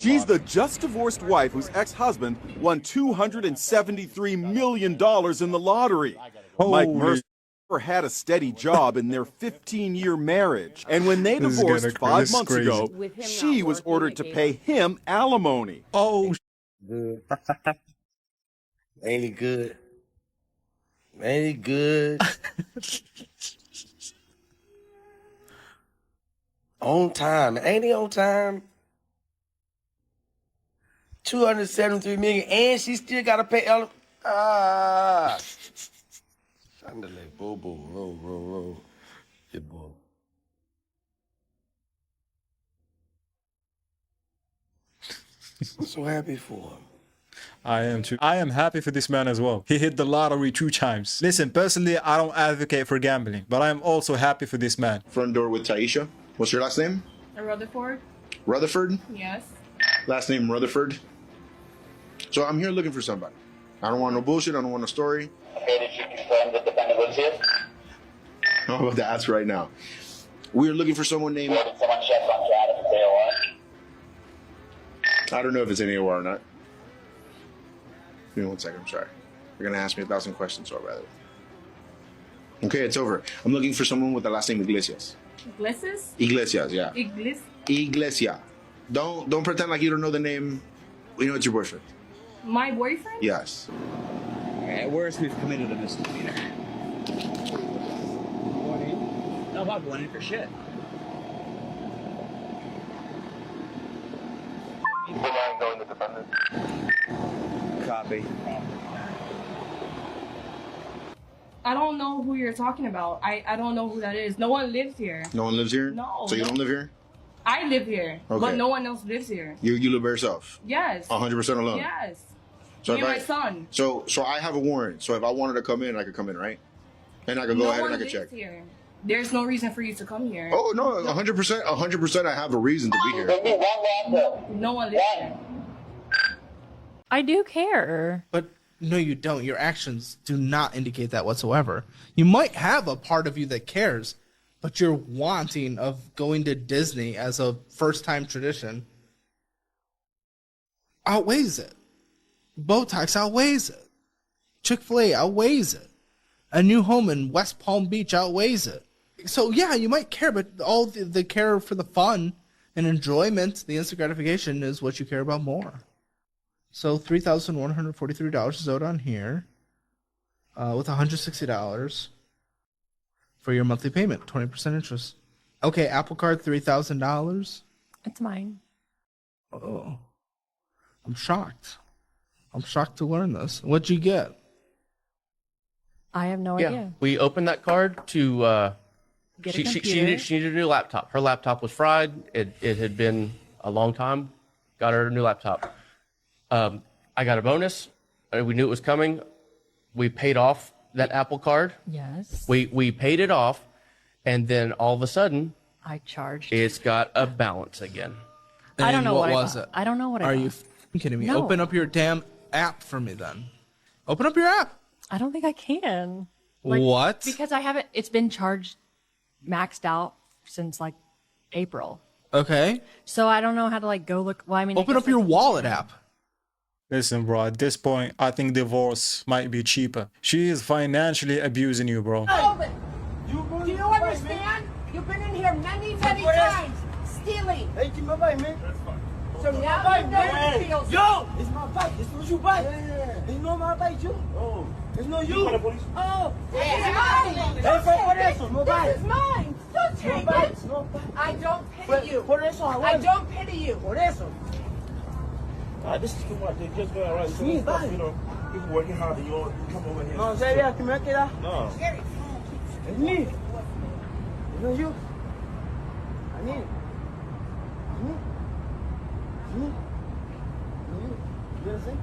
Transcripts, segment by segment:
She's the just divorced wife whose ex-husband won $273 million in the lottery. Mike Mercer had a steady job in their 15-year marriage. And when they divorced 5 months ago, she was ordered to pay him alimony. Oh, good. Ain't he good? Ain't he good? On time. Ain't he on time? 273 million, and she still gotta pay. Shandale, boo boo, roll. Good boy. I'm so happy for him. I am too. I am happy for this man as well. He hit the lottery 2 times. Listen, personally, I don't advocate for gambling, but I am also happy for this man. Front door with Taisha. What's your last name? Rutherford. Rutherford? Yes. Last name Rutherford. So I'm here looking for somebody. I don't want no bullshit. I don't want no story. Okay, did you confirm that the defendant was here? I'm about to ask right now. We're looking for someone named... Did someone check on chat if it's AOR? I don't know if it's an AOR or not. Give me 1 second, I'm sorry. You're gonna ask me 1,000 questions, so I'd rather. Okay, it's over. I'm looking for someone with the last name Iglesias. Iglesias? Iglesias, yeah. Iglesia. Don't pretend like you don't know the name. We know it's your boyfriend. My boyfriend? Yes. At worst, we've committed a misdemeanor. No, I'm not going in for shit. Going to defendant. Copy. I don't know who you're talking about. I don't know who that is. No one lives here. No one lives here? No. So you don't live here? I live here, Okay. but no one else lives here. You live by yourself? Yes. 100% alone? Yes. So Me and my son. So I have a warrant. So if I wanted to come in, I could come in, right? And I could go ahead and I could check. Here. There's no reason for you to come here. Oh, no, 100% I have a reason to be here. No one lives here. I do care. But no, you don't. Your actions do not indicate that whatsoever. You might have a part of you that cares, but your wanting of going to Disney as a first-time tradition outweighs it. Botox outweighs it. Chick-fil-A outweighs it. A new home in West Palm Beach outweighs it. So yeah, you might care, but all the care for the fun and enjoyment, the instant gratification, is what you care about more. So $3,143 is owed on here, with $160 for your monthly payment, 20% interest. Okay, Apple Card, $3,000. It's mine. Oh, I'm shocked. I'm shocked to learn this. What'd you get? I have no idea. We opened that card to Get she a computer. she needed a new laptop. Her laptop was fried. It had been a long time. Got her a new laptop. I got a bonus. We knew it was coming. We paid off that Apple Card. Yes. We paid it off, and then all of a sudden, I charged. it's got a balance again. I don't know what what was it. I don't know what I Are bought. you kidding me? No. Open up your damn app for me then. Open up your app. I don't think I can. What? Because I haven't. It's been charged, maxed out since like April. Okay. So I don't know how to go look. Well, I mean, Open up your wallet app. Listen, bro, at this point, I think divorce might be cheaper. She is financially abusing you, bro. Do you understand? You've been in here many times stealing. Hey, keep my bike, man. So now you know what it feels. Yo! It's my bike. It's not your bike. It's not my bike, you. Oh. It's not you. Oh, this is mine. This is mine. Don't take it. I don't pity you. I don't pity you. Por eso. This is too much. They just going around. Sí, You know, people working hard. You come over here. No, sería que me queda. No. It's me. It's not you. I need it. It's me. It's me. It's you. You understand?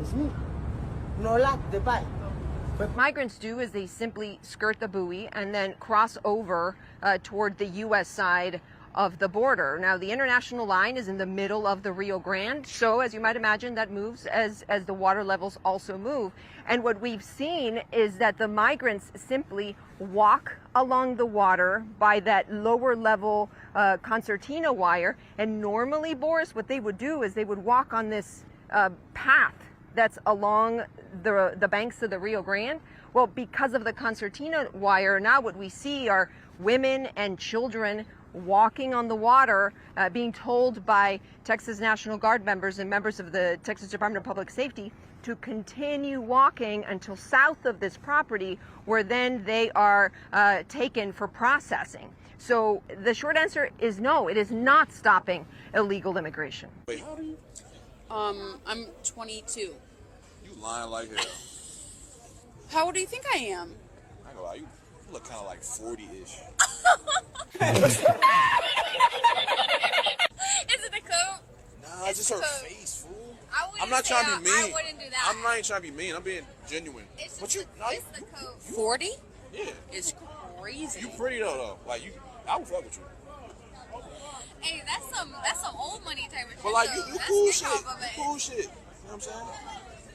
It's me. No lock the bike. What migrants do is they simply skirt the buoy and then cross over toward the U.S. side of the border. Now, the international line is in the middle of the Rio Grande, so as you might imagine, that moves as the water levels also move. And what we've seen is that the migrants simply walk along the water by that lower level concertina wire. And normally, Boris, what they would do is they would walk on this path that's along the banks of the Rio Grande. Well, because of the concertina wire, now what we see are women and children walking on the water, being told by Texas National Guard members and members of the Texas Department of Public Safety to continue walking until south of this property, where then they are taken for processing. So the short answer is no, it is not stopping illegal immigration. Wait, how old are you? I'm 22. You lying like hell. How old do you think I am? I ain't gonna lie, you look kind of like 40-ish. Is it the coat? Nah, it's just her face, fool. I'm not trying to be mean. I wouldn't do that. I'm not even trying to be mean. I'm being genuine. It's But just you, it's the coat. 40? Yeah. It's crazy. You pretty though. Like you, I would fuck with you. Hey, that's some old money type of shit. But like though. you That's cool hip shit. hop of You it. cool shit. You know what I'm saying?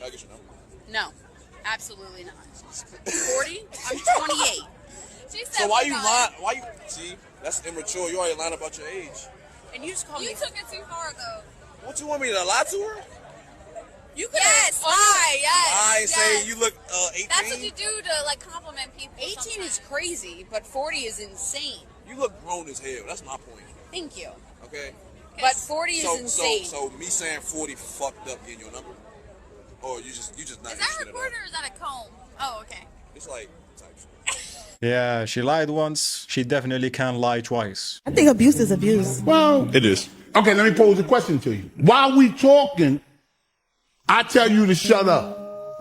I get your number. No, absolutely not. 40? I'm 28. She said So why you we're lying? not. Why you see? That's immature. You already lying about your age. And you just called me. You took it too far though. What you want me to lie to her? You could lie. Yes. I ain't say you look 18. That's what you do to like compliment people. 18 is crazy, but 40 is insane. You look grown as hell. That's my point. Thank you. Okay. But 40 is insane. So me saying 40 fucked up getting your number, or you just not. Is that recorded or is that a comb? Oh, okay. It's like type shit. Yeah, she lied once. She definitely can't lie twice. I think abuse is abuse. Well, It is. okay, let me pose a question to you. While we talking, I tell you to shut up.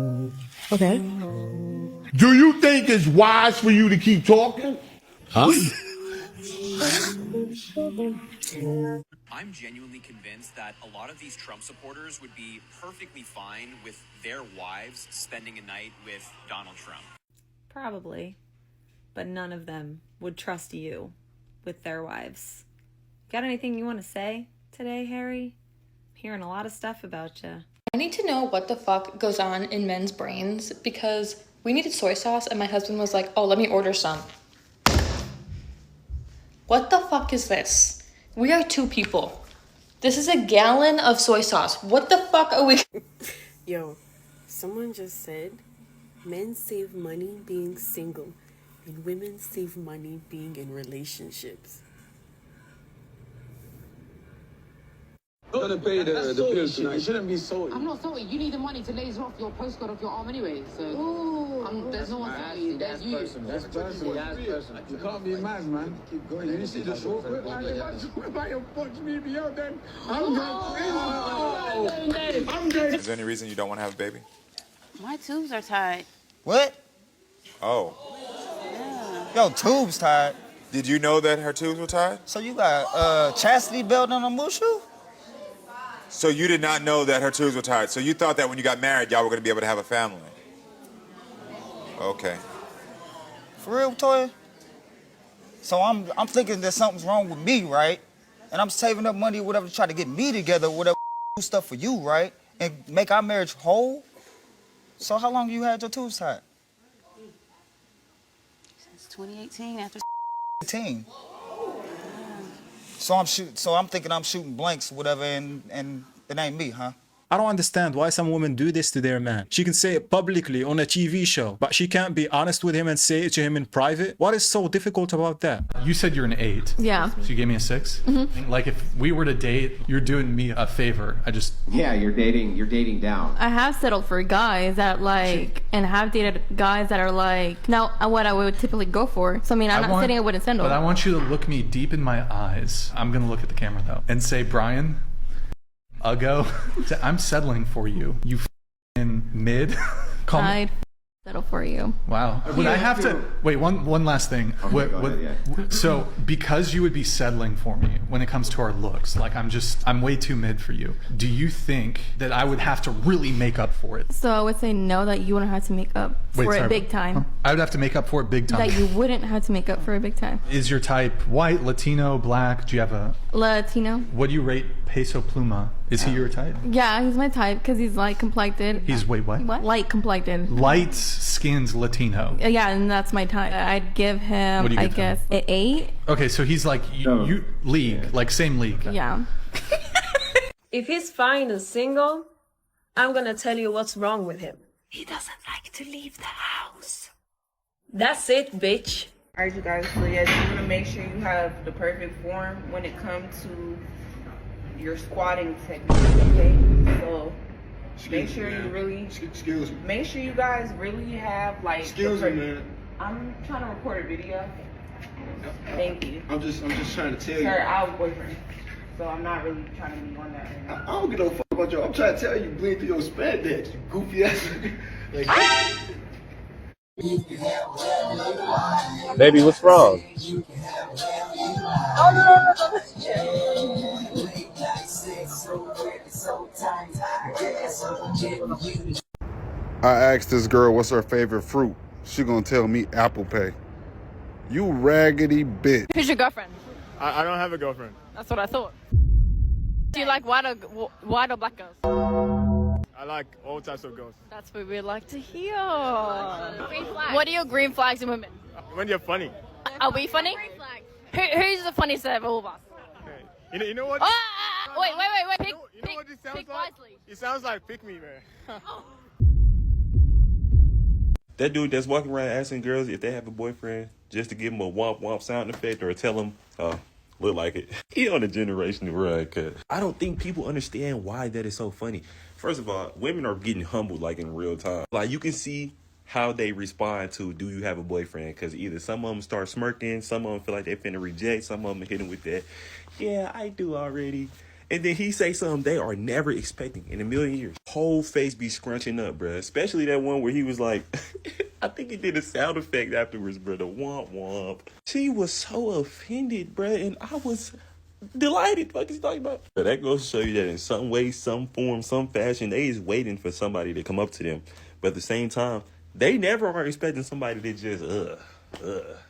Okay. Do you think it's wise for you to keep talking? Huh? I'm genuinely convinced that a lot of these Trump supporters would be perfectly fine with their wives spending a night with Donald Trump. Probably. But none of them would trust you with their wives. Got anything you want to say today, Harry? I'm hearing a lot of stuff about you. I need to know what the fuck goes on in men's brains, because we needed soy sauce and my husband was like, oh, let me order some. What the fuck is this? We are two people. This is a gallon of soy sauce. What the fuck are we? Yo, someone just said men save money being single and women save money being in relationships. Gonna pay the bill tonight. You shouldn't be salty. I'm not salty. You need the money to laser off your postcode off your arm anyway. So there's no one salty. There's you. That's personal. You can't be mad, man. Keep going. You see the short whip? If you punch me beyond then, I'm going. Is there any reason you don't want to have a baby? My tubes are tied. What? Oh. Yeah. Yo, tubes tied. Did you know that her tubes were tied? So you got chastity belt on a mushu? So you did not know that her tubes were tied. So you thought that when you got married, y'all were going to be able to have a family. Okay. For real, Toya? So I'm thinking that something's wrong with me, right? And I'm saving up money or whatever to try to get me together, whatever, do stuff for you, right? And make our marriage whole. So how long you had your tubes tied? Since 2018, after 18. So I'm thinking I'm shooting blanks, whatever, and it ain't me, huh? I don't understand why some women do this to their man. She can say it publicly on a TV show, but she can't be honest with him and say it to him in private. What is so difficult about that? You said you're an 8. Yeah. So you gave me a 6? Mhm. Like if we were to date, you're doing me a favor. Yeah, you're dating down. I have settled for guys that like, and have dated guys that are like, now what I would typically go for. So I mean, I'm not saying I wouldn't settle. But I want you to look me deep in my eyes. I'm gonna look at the camera though and say, Brian, I'm settling for you. You f***ing mid. Call me. Settle for you. Wow. Would I have to wait? One last thing. So because you would be settling for me when it comes to our looks, like I'm way too mid for you. Do you think that I would have to really make up for it? So I would say no, that you wouldn't have to make up for it big time. Huh? I would have to make up for it big time. That you wouldn't have to make up for it big time. Is your type white, Latino, black? Do you have a Latino? What do you rate Peso Pluma? Is he your type? Yeah, he's my type because he's light complected. He's wait what? Light complected. Light skins Latino. Yeah, and that's my type. I'd give him, What do you I give guess, an 8. Okay, so he's like you league, like same league. Yeah. If he's fine and single, I'm gonna tell you what's wrong with him. He doesn't like to leave the house. That's it, bitch. Alright, you guys, so yeah, you want to make sure you have the perfect form when it comes to your squatting technique, okay? So make sure you really, make sure you guys really have like, Excuse me, man. I'm trying to record a video. Thank you. I'm just trying to tell you. Sir, I have a boyfriend, so I'm not really trying to be on that right now. I don't give no fuck about you. I'm trying to tell you, bleed through your spandex, you goofy ass. Like, Baby, what's wrong? I asked this girl what's her favorite fruit. She gonna tell me apple pie. You raggedy bitch. Who's your girlfriend? I don't have a girlfriend. That's what I thought. Do you like white or black girls? I like all types of girls. That's what we'd like to hear. Green flag. What are your green flags in women? When you're funny. Are we funny? Who's the funniest out of all of us? You know what? Wait. Pick, you know what this sounds pick like? wisely. It sounds like pick me, man. That dude that's walking around asking girls if they have a boyfriend just to give them a womp womp sound effect or tell them, look like it. He on a generation run, cause I don't think people understand why that is so funny. First of all, women are getting humbled like in real time. Like you can see how they respond to, do you have a boyfriend? Because either some of them start smirking, some of them feel like they finna reject, some of them hit him with that, yeah, I do already. And then he say something they are never expecting in a million years. Whole face be scrunching up, bruh. Especially that one where he was like, I think he did a sound effect afterwards, bruh. The womp womp. She was so offended, bruh. And I was delighted. What is he talking about? But that goes to show you that in some way, some form, some fashion, they is waiting for somebody to come up to them. But at the same time, they never are expecting somebody to just,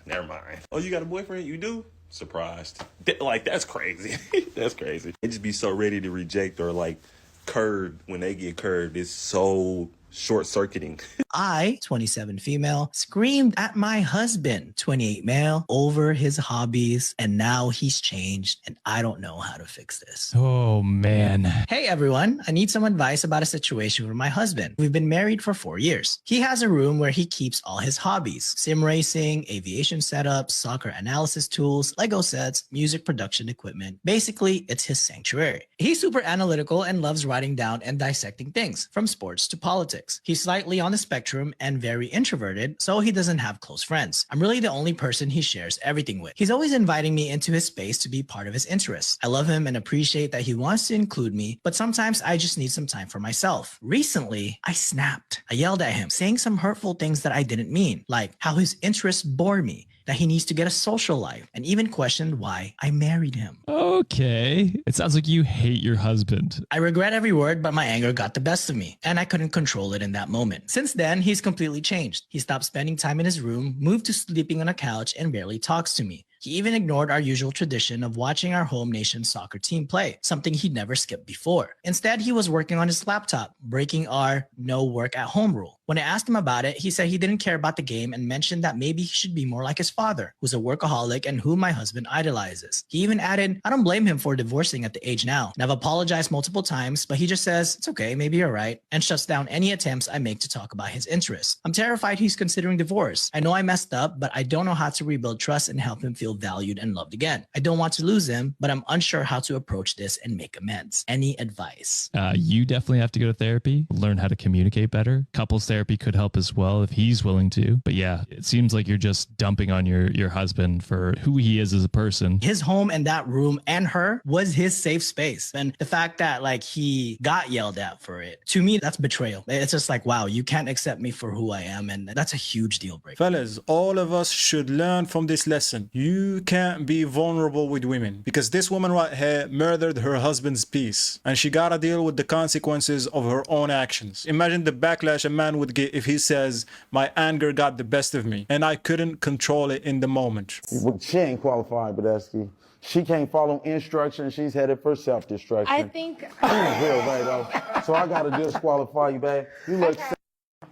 never mind. Oh, you got a boyfriend? You do? Surprised. Like, that's crazy. That's crazy. They just be so ready to reject or like curb when they get curved. It's so short-circuiting. I, 27 female, screamed at my husband, 28 male, over his hobbies, and now he's changed, and I don't know how to fix this. Oh, man. Hey, everyone. I need some advice about a situation with my husband. We've been married for 4 years. He has a room where he keeps all his hobbies: sim racing, aviation setups, soccer analysis tools, Lego sets, music production equipment. Basically, it's his sanctuary. He's super analytical and loves writing down and dissecting things, from sports to politics. He's slightly on the spectrum and very introverted, so he doesn't have close friends. I'm really the only person he shares everything with. He's always inviting me into his space to be part of his interests. I love him and appreciate that he wants to include me, but sometimes I just need some time for myself. Recently, I snapped. I yelled at him, saying some hurtful things that I didn't mean, like how his interests bore me, that he needs to get a social life, and even questioned why I married him. Okay. It sounds like you hate your husband. I regret every word, but my anger got the best of me, and I couldn't control it in that moment. Since then, he's completely changed. He stopped spending time in his room, moved to sleeping on a couch, and barely talks to me. He even ignored our usual tradition of watching our home nation soccer team play, something he'd never skipped before. Instead, he was working on his laptop, breaking our no work at home rule. When I asked him about it, he said he didn't care about the game and mentioned that maybe he should be more like his father, who's a workaholic and whom my husband idolizes. He even added, I don't blame him for divorcing at the age now, and I've apologized multiple times, but he just says, it's okay, maybe you're right, and shuts down any attempts I make to talk about his interests. I'm terrified he's considering divorce. I know I messed up, but I don't know how to rebuild trust and help him feel valued and loved again. I don't want to lose him, but I'm unsure how to approach this and make amends. Any advice? You definitely have to go to therapy, learn how to communicate better. Couples therapy could help as well if he's willing to. But yeah, it seems like you're just dumping on your husband for who he is as a person. His home and that room and her was his safe space. And the fact that like he got yelled at for it, to me, that's betrayal. It's just like, wow, you can't accept me for who I am. And that's a huge deal breaker. Fellas, all of us should learn from this lesson. You can't be vulnerable with women because this woman right here murdered her husband's peace and she gotta deal with the consequences of her own actions. Imagine the backlash a man would get if he says, my anger got the best of me and I couldn't control it in the moment. She ain't qualified, Badesky. She can't follow instructions. She's headed for self-destruction. I think. You ain't real right though. So I gotta disqualify you, babe. You look sick,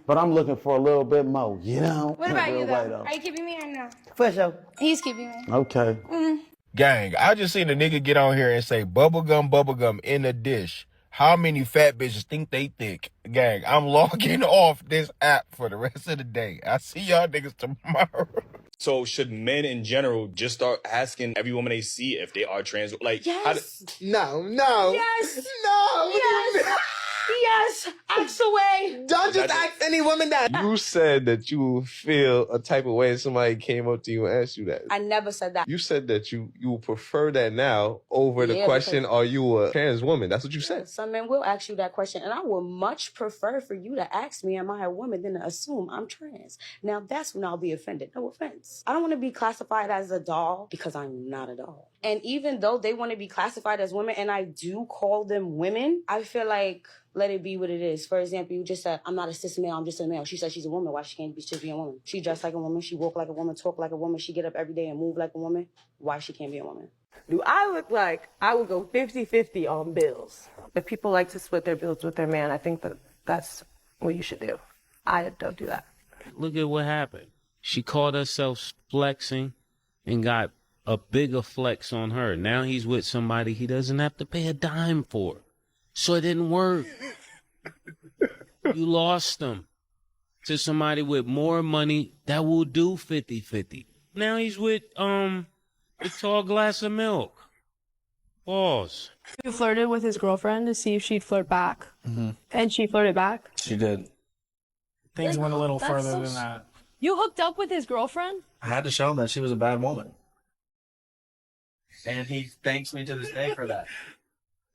but I'm looking for a little bit more, you know? What about you, Right, though? Are you keeping me or no? For sure. He's keeping me. Okay. Gang, I just seen a nigga get on here and say bubblegum in the dish. How many fat bitches think they thick? Gang, I'm logging off this app for the rest of the day. I see y'all niggas tomorrow. So should men in general just start asking every woman they see if they are trans? Like, Yes. No. Yes. No. Yes. Yes. Ask away. Don't just ask any woman that. You said that you feel a type of way if somebody came up to you and asked you that. I never said that. You said that you prefer that now over the Yeah, question, because- are you a trans woman? That's what you said. Some men will ask you that question, and I would much prefer for you to ask me, am I a woman, than to assume I'm trans. Now, that's when I'll be offended. No offense. I don't want to be classified as a doll because I'm not a doll. And even though they want to be classified as women, and I do call them women, I feel like, let it be what it is. For example, you just said, I'm not a cis male, I'm just a male. She said she's a woman. Why she can't be a woman? She dressed like a woman. She walk like a woman, talk like a woman. She get up every day and move like a woman. Why she can't be a woman? Do I look like I would go 50-50 on bills? If people like to split their bills with their man, I think that's what you should do. I don't do that. Look at what happened. She caught herself flexing and got a bigger flex on her. Now he's with somebody he doesn't have to pay a dime for. So it didn't work. You lost him to somebody with more money that will do 50-50. Now he's with a tall glass of milk. Pause. You flirted with his girlfriend to see if she'd flirt back. Mm-hmm. And she flirted back. She did. Things went a little further than that. You hooked up with his girlfriend? I had to show him that she was a bad woman. And he thanks me to this day for that.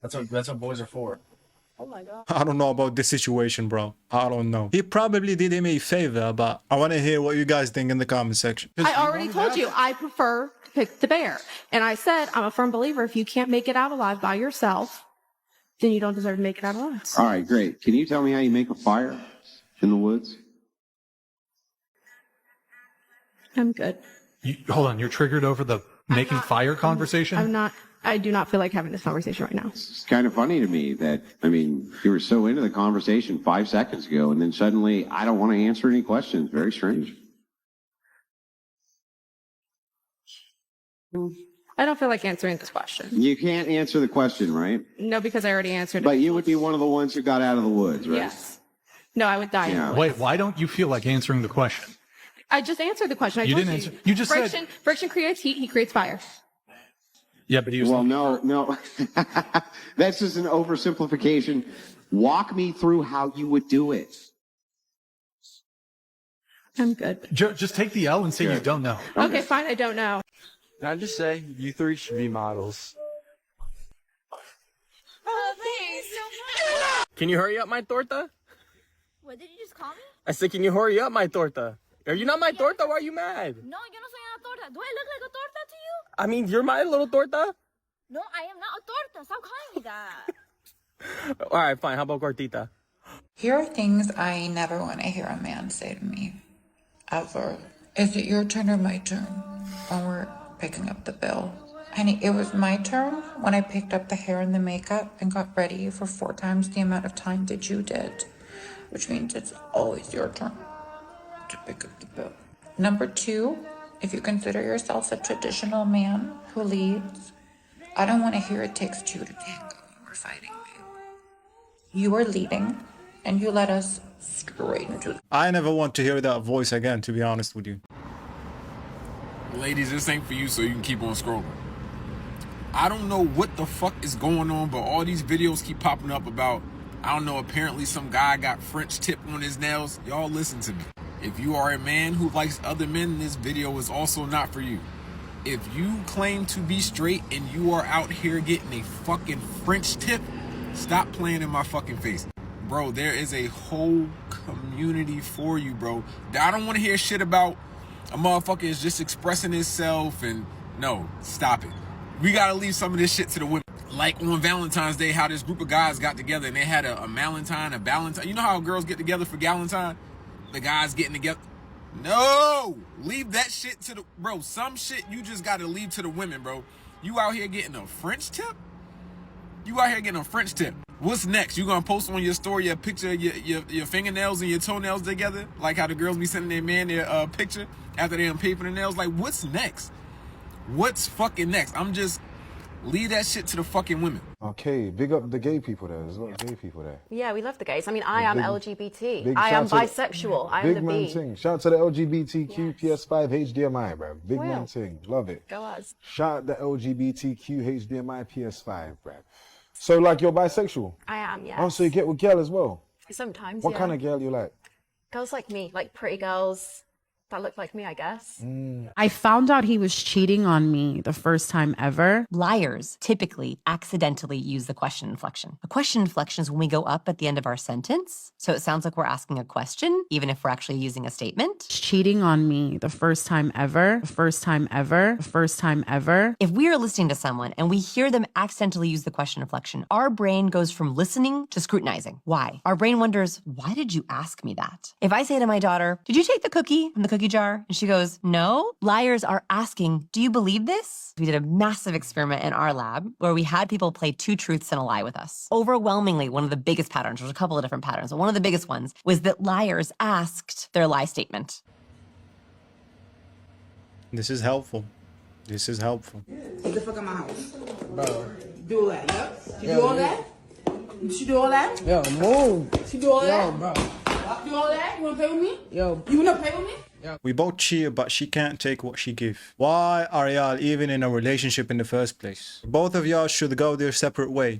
That's what boys are for. Oh my God. I don't know about this situation, bro. I don't know. He probably did him a favor, but I want to hear what you guys think in the comment section. I already told you I prefer to pick the bear. And I said, I'm a firm believer, if you can't make it out alive by yourself, then you don't deserve to make it out alive. All right, great. Can you tell me how you make a fire in the woods? I'm good. Hold on, you're triggered over the making fire conversation? I do not feel like having this conversation right now. It's kind of funny to me that, you were so into the conversation 5 seconds ago, and then suddenly I don't want to answer any questions. Very strange. I don't feel like answering this question. You can't answer the question, right? No, because I already answered it. But you would be one of the ones who got out of the woods, right? Yes. No, I would die. Yeah. Wait, why don't you feel like answering the question? I just answered the question. You didn't answer. You just said. Friction creates heat, he creates fire. Yeah, but he was. Well, no. That's just an oversimplification. Walk me through how you would do it. I'm good. Just take the L and say you don't know. Okay, fine, I don't know. Can I just say, you three should be models. Oh, thanks so much. Can you hurry up my torta? What, did you just call me? I said, can you hurry up my torta? Are you not my torta? Why are you mad? No, yo no soy una torta. Do I look like a torta to you? I mean, you're my little torta? No, I am not a torta. Stop calling me that. All right, fine. How about Cortita? Here are things I never want to hear a man say to me. Ever. Is it your turn or my turn when we're picking up the bill? Honey, it was my turn when I picked up the hair and the makeup and got ready for 4 times the amount of time that you did. Which means it's always your turn to pick up the bill. Number 2, if you consider yourself a traditional man who leads, I don't want to hear it takes 2 to tango when we're fighting, babe. You are leading, and you let us straight into the... I never want to hear that voice again, to be honest with you. Ladies, this ain't for you, so you can keep on scrolling. I don't know what the fuck is going on, but all these videos keep popping up about, I don't know, apparently some guy got French tip on his nails. Y'all listen to me. If you are a man who likes other men, this video is also not for you. If you claim to be straight and you are out here getting a fucking French tip, stop playing in my fucking face. Bro, there is a whole community for you, bro. I don't want to hear shit about a motherfucker is just expressing himself and no, stop it. We gotta leave some of this shit to the women. Like on Valentine's Day, how this group of guys got together and they had a Valentine, a Valentine. You know how girls get together for Galentine? The guys getting together. No! Leave that shit to the... Bro, some shit you just gotta leave to the women, bro. You out here getting a French tip? You out here getting a French tip. What's next? You gonna post on your story a picture of your fingernails and your toenails together? Like how the girls be sending their man their picture after they unpaper their nails? Like, what's next? What's fucking next? I'm just... Leave that shit to the fucking women. Okay, big up the gay people there. There's a lot of gay people there. Yeah, we love the gays. I mean, I am LGBT. big I am shout to bisexual. I am Big the man B. thing. Shout out to the LGBTQ PS5 HDMI, bro. Big man thing. Love it. Go us. Shout out the LGBTQ HDMI PS5, bro. So, like, you're bisexual? I am, yes. Oh, so you get with girl as well? Sometimes, What yeah. kind of girl you like? Girls like me, like pretty girls that look like me, I guess. I found out he was cheating on me the first time ever. Liars typically accidentally use the question inflection. A question inflection is when we go up at the end of our sentence. So it sounds like we're asking a question, even if we're actually using a statement. Cheating on me the first time ever. First time ever. First time ever. If we are listening to someone and we hear them accidentally use the question inflection, our brain goes from listening to scrutinizing. Why? Our brain wonders, why did you ask me that? If I say to my daughter, did you take the cookie from the cookie jar? And she goes, no. Liars are asking, do you believe this? We did a massive experiment in our lab where we had people play 2 truths and a lie with us. Overwhelmingly, one of the biggest patterns, there's a couple of different patterns, but one of the biggest ones was that liars asked their lie statement. This is helpful. This is helpful. Get the fuck out of my house. Bro. Do all that, yep. She do all that? She do all that? Yo, move. She do all that? Yo, bro. Do all that? You wanna play with me? Yo. You wanna play with me? We both cheer, but she can't take what she give. Why are y'all even in a relationship in the first place? Both of y'all should go their separate way.